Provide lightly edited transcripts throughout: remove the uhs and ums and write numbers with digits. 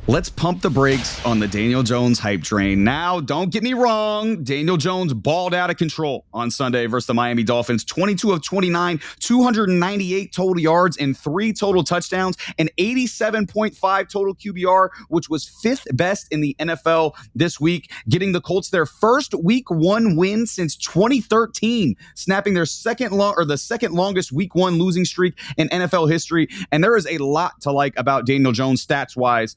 Let's pump the brakes on the Daniel Jones hype train. Now, don't get me wrong. Daniel Jones balled out of control on Sunday versus the Miami Dolphins. 22 of 29, 298 total yards and 3 total touchdowns, and 87.5 total QBR, which was 5th best in the NFL this week, getting the Colts their first week 1 win since 2013, snapping their second longest week 1 losing streak in NFL history. And there is a lot to like about Daniel Jones stats-wise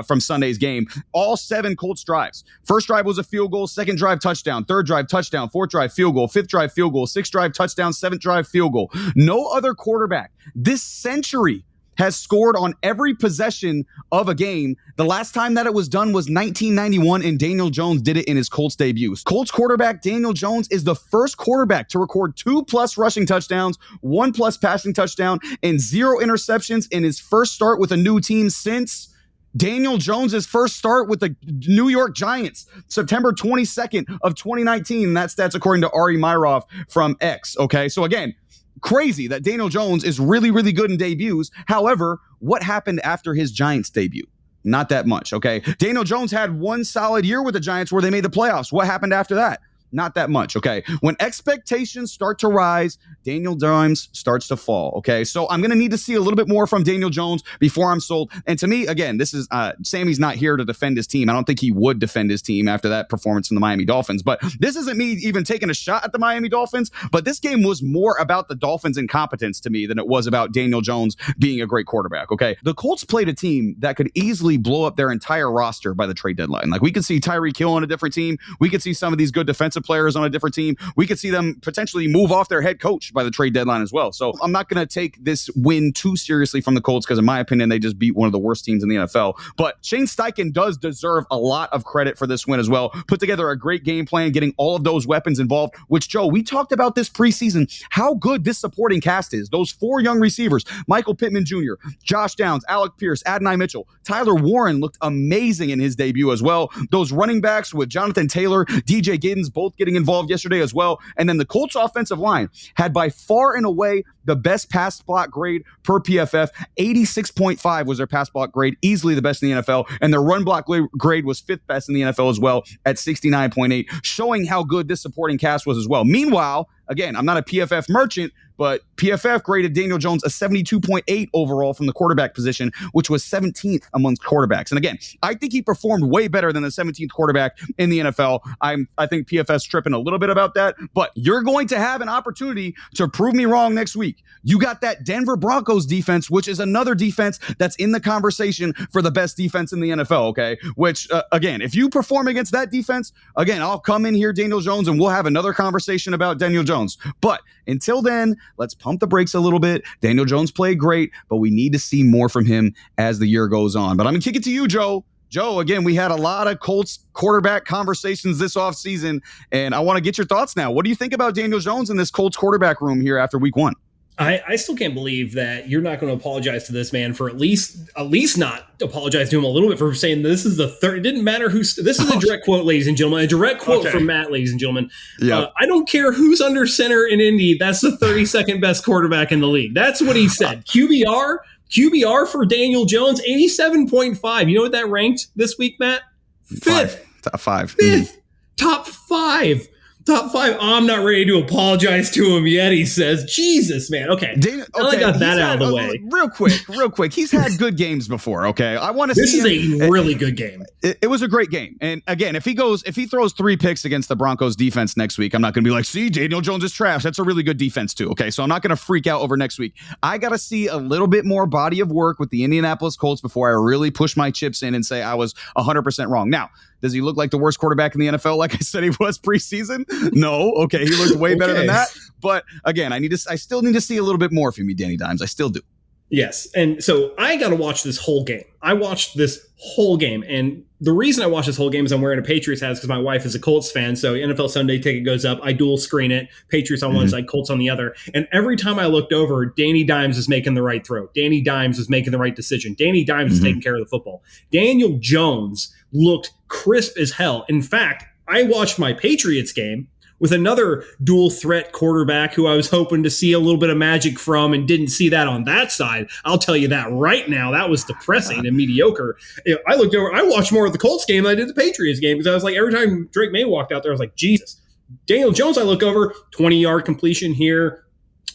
from Sunday's game. All 7 Colts drives. First drive was a field goal, second drive touchdown, third drive touchdown, fourth drive field goal, fifth drive field goal, sixth drive touchdown, seventh drive field goal. No other quarterback this century has scored on every possession of a game. The last time that it was done was 1991, and Daniel Jones did it in his Colts debut. Colts quarterback Daniel Jones is the first quarterback to record 2+ rushing touchdowns, 1+ passing touchdown, and 0 interceptions in his first start with a new team since Daniel Jones's first start with the New York Giants, September 22nd of 2019. That's according to Ari Myrov from X. Okay, so again, crazy that Daniel Jones is really, really good in debuts. However, what happened after his Giants debut? Not that much, okay? Daniel Jones had 1 solid year with the Giants where they made the playoffs. What happened after that? Not that much, okay? When expectations start to rise, Daniel Jones starts to fall, okay? So I'm going to need to see a little bit more from Daniel Jones before I'm sold. And to me, again, this is Sammy's not here to defend his team. I don't think he would defend his team after that performance from the Miami Dolphins. But this isn't me even taking a shot at the Miami Dolphins. But this game was more about the Dolphins' incompetence to me than it was about Daniel Jones being a great quarterback, okay? The Colts played a team that could easily blow up their entire roster by the trade deadline. Like, we could see Tyreek Hill on a different team. We could see some of these good defensive players on a different team. We could see them potentially move off their head coach by the trade deadline as well. So I'm not going to take this win too seriously from the Colts because, in my opinion, they just beat one of the worst teams in the NFL. But Shane Steichen does deserve a lot of credit for this win as well. Put together a great game plan, getting all of those weapons involved, which, Joe, we talked about this preseason, how good this supporting cast is. Those 4 young receivers, Michael Pittman Jr., Josh Downs, Alec Pierce, Adonai Mitchell, Tyler Warren looked amazing in his debut as well. Those running backs with Jonathan Taylor, DJ Giddens, both getting involved yesterday as well. And then the Colts offensive line had by far and away the best pass block grade per PFF. 86.5 was their pass block grade, easily the best in the NFL. And their run block grade was 5th best in the NFL as well at 69.8, showing how good this supporting cast was as well. Meanwhile, again, I'm not a PFF merchant, but PFF graded Daniel Jones a 72.8 overall from the quarterback position, which was 17th amongst quarterbacks. And again, I think he performed way better than the 17th quarterback in the NFL. I think PFF's tripping a little bit about that, but you're going to have an opportunity to prove me wrong next week. You got that Denver Broncos defense, which is another defense that's in the conversation for the best defense in the NFL, okay? Which, again, if you perform against that defense, again, I'll come in here, Daniel Jones, and we'll have another conversation about Daniel Jones. But until then, let's pump the brakes a little bit. Daniel Jones played great, but we need to see more from him as the year goes on. But I'm going to kick it to you, Joe. Joe, again, we had a lot of Colts quarterback conversations this offseason, and I want to get your thoughts now. What do you think about Daniel Jones in this Colts quarterback room here after week 1? I still can't believe that you're not going to apologize to this man for at least not apologize to him a little bit for saying this is the third. It didn't matter who's. This is a direct quote, ladies and gentlemen. A direct quote from Matt, ladies and gentlemen. Yep. I don't care who's under center in Indy. That's the 32nd best quarterback in the league. That's what he said. QBR for Daniel Jones, 87.5. You know what that ranked this week, Matt? 5th. Top 5. 5th. Top 5. Top 5. I'm not ready to apologize to him yet, he says. Jesus, man. Okay. I got that out of the way. Real quick. He's had good games before, okay? I want to see This is a really good game. It was a great game. And again, if he throws 3 picks against the Broncos defense next week, I'm not going to be like, see, Daniel Jones is trash. That's a really good defense too, okay? So I'm not going to freak out over next week. I got to see a little bit more body of work with the Indianapolis Colts before I really push my chips in and say I was 100% wrong. Now, does he look like the worst quarterback in the NFL like I said he was preseason? No. Okay, he looked way better than that. But again, I still need to see a little bit more from you, Danny Dimes. I still do. Yes. And so I got to watch this whole game. I watched this whole game. And the reason I watched this whole game is I'm wearing a Patriots hat because my wife is a Colts fan. So NFL Sunday ticket goes up. I dual screen it. Patriots on one side, Colts on the other. And every time I looked over, Danny Dimes is making the right throw. Danny Dimes is making the right decision. Danny Dimes is taking care of the football. Daniel Jones looked crisp as hell. In fact, I watched my Patriots game with another dual threat quarterback who I was hoping to see a little bit of magic from and didn't see that on that side. I'll tell you that right now. That was depressing and mediocre. I looked over, I watched more of the Colts game than I did the Patriots game because I was like, every time Drake May walked out there, I was like, Jesus. Daniel Jones, I look over, 20-yard completion here,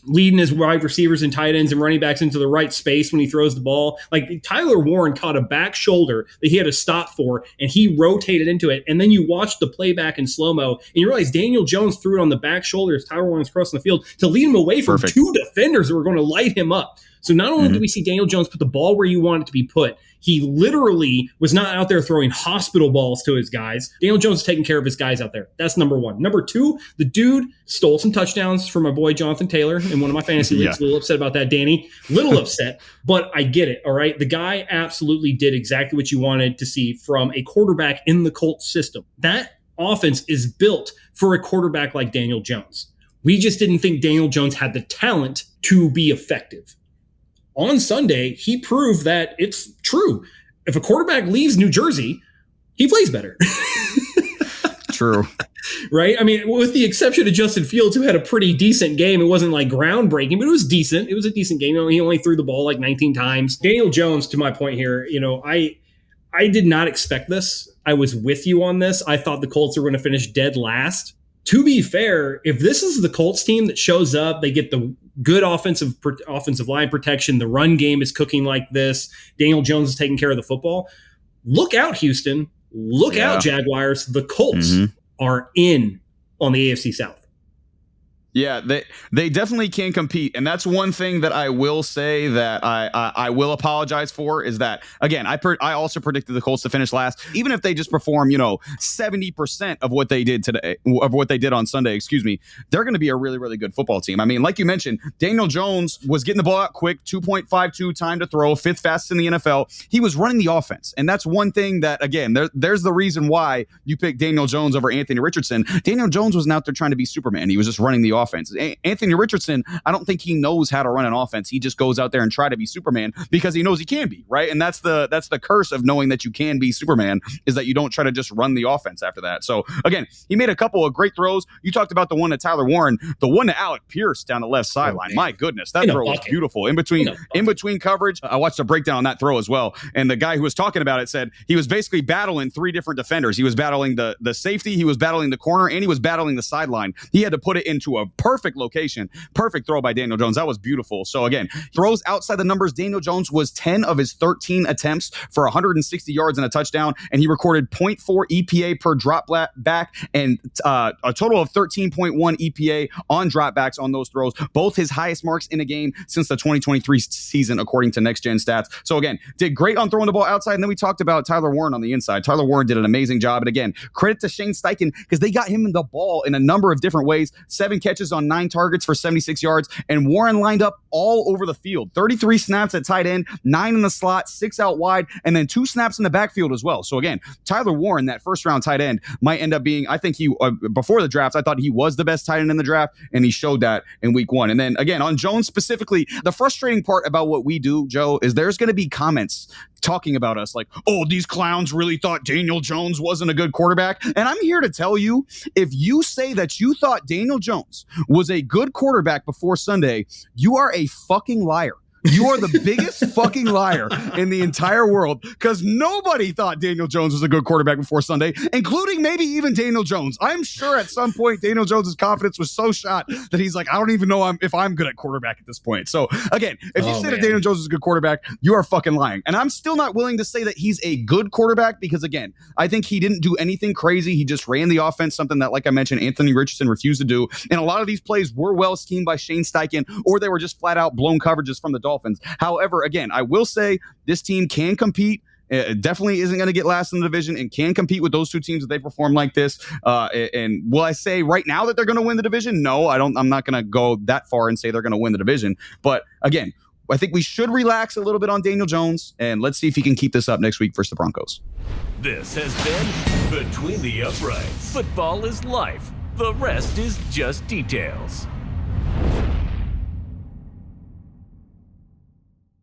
leading his wide receivers and tight ends and running backs into the right space when he throws the ball. Like Tyler Warren caught a back shoulder that he had to stop for, and he rotated into it. And then you watch the playback in slow-mo, and you realize Daniel Jones threw it on the back shoulder as Tyler Warren was crossing the field to lead him away from two defenders that were going to light him up. So not only do we see Daniel Jones put the ball where you want it to be put, he literally was not out there throwing hospital balls to his guys. Daniel Jones is taking care of his guys out there. That's number one. Number two, the dude stole some touchdowns from my boy Jonathan Taylor in one of my fantasy leagues. A little upset about that, Danny. Little upset, but I get it, all right? The guy absolutely did exactly what you wanted to see from a quarterback in the Colts system. That offense is built for a quarterback like Daniel Jones. We just didn't think Daniel Jones had the talent to be effective. On Sunday, he proved that it's true. If a quarterback leaves New Jersey, he plays better. True. Right? I mean, with the exception of Justin Fields, who had a pretty decent game. It wasn't like groundbreaking, but it was decent. It was a decent game. He only threw the ball like 19 times. Daniel Jones, to my point here, I did not expect this. I was with you on this. I thought the Colts were going to finish dead last. To be fair, if this is the Colts team that shows up, they get the good offensive line protection, the run game is cooking like this, Daniel Jones is taking care of the football. Look out, Houston. Look out, Jaguars. The Colts are in on the AFC South. Yeah, they definitely can compete. And that's one thing that I will say that I will apologize for is that, again, I also predicted the Colts to finish last. Even if they just perform, 70% of what they did today, of what they did on Sunday, they're going to be a really, really good football team. I mean, like you mentioned, Daniel Jones was getting the ball out quick, 2.52 time to throw, fifth fastest in the NFL. He was running the offense. And that's one thing that, again, there's the reason why you picked Daniel Jones over Anthony Richardson. Daniel Jones wasn't out there trying to be Superman. He was just running the offense. Anthony Richardson, I don't think he knows how to run an offense. He just goes out there and try to be Superman because he knows he can be, right? And that's the curse of knowing that you can be Superman, is that you don't try to just run the offense after that. So again, he made a couple of great throws. You talked about the one to Tyler Warren, the one to Alec Pierce down the left sideline. My goodness, that throw was beautiful. In between coverage, I watched a breakdown on that throw as well. And the guy who was talking about it said he was basically battling three different defenders. He was battling the safety, he was battling the corner, and he was battling the sideline. He had to put it into a perfect location. Perfect throw by Daniel Jones. That was beautiful. So again, throws outside the numbers. Daniel Jones was 10 of his 13 attempts for 160 yards and a touchdown, and he recorded 0.4 EPA per drop back and a total of 13.1 EPA on dropbacks on those throws. Both his highest marks in a game since the 2023 season, according to Next Gen Stats. So again, did great on throwing the ball outside. And then we talked about Tyler Warren on the inside. Tyler Warren did an amazing job. And again, credit to Shane Steichen because they got him in the ball in a number of different ways. 7 catches on 9 targets for 76 yards, and Warren lined up all over the field. 33 snaps at tight end, 9 in the slot, 6 out wide, and then 2 snaps in the backfield as well. So again, Tyler Warren, that first round tight end, might end up being, I think he, before the draft, I thought he was the best tight end in the draft, and he showed that in week 1. And then again, on Jones specifically, the frustrating part about what we do, Joe, is there's going to be comments talking about us like, oh, these clowns really thought Daniel Jones wasn't a good quarterback. And I'm here to tell you, if you say that you thought Daniel Jones was a good quarterback before Sunday, you are a fucking liar. You are the biggest fucking liar in the entire world, because nobody thought Daniel Jones was a good quarterback before Sunday, including maybe even Daniel Jones. I'm sure at some point Daniel Jones' confidence was so shot that he's like, I don't even know if I'm good at quarterback at this point. So again, if you say that Daniel Jones is a good quarterback, you are fucking lying. And I'm still not willing to say that he's a good quarterback because, again, I think he didn't do anything crazy. He just ran the offense, something that, like I mentioned, Anthony Richardson refused to do. And a lot of these plays were well schemed by Shane Steichen, or they were just flat out blown coverages from the Dolphins. However, again, I will say this team can compete. It definitely isn't going to get last in the division and can compete with those two teams if they perform like this. And will I say right now that they're going to win the division? No, I don't. I'm not going to go that far and say they're going to win the division. But again, I think we should relax a little bit on Daniel Jones, and let's see if he can keep this up next week versus the Broncos. This has been Between the Uprights. Football is life. The rest is just details.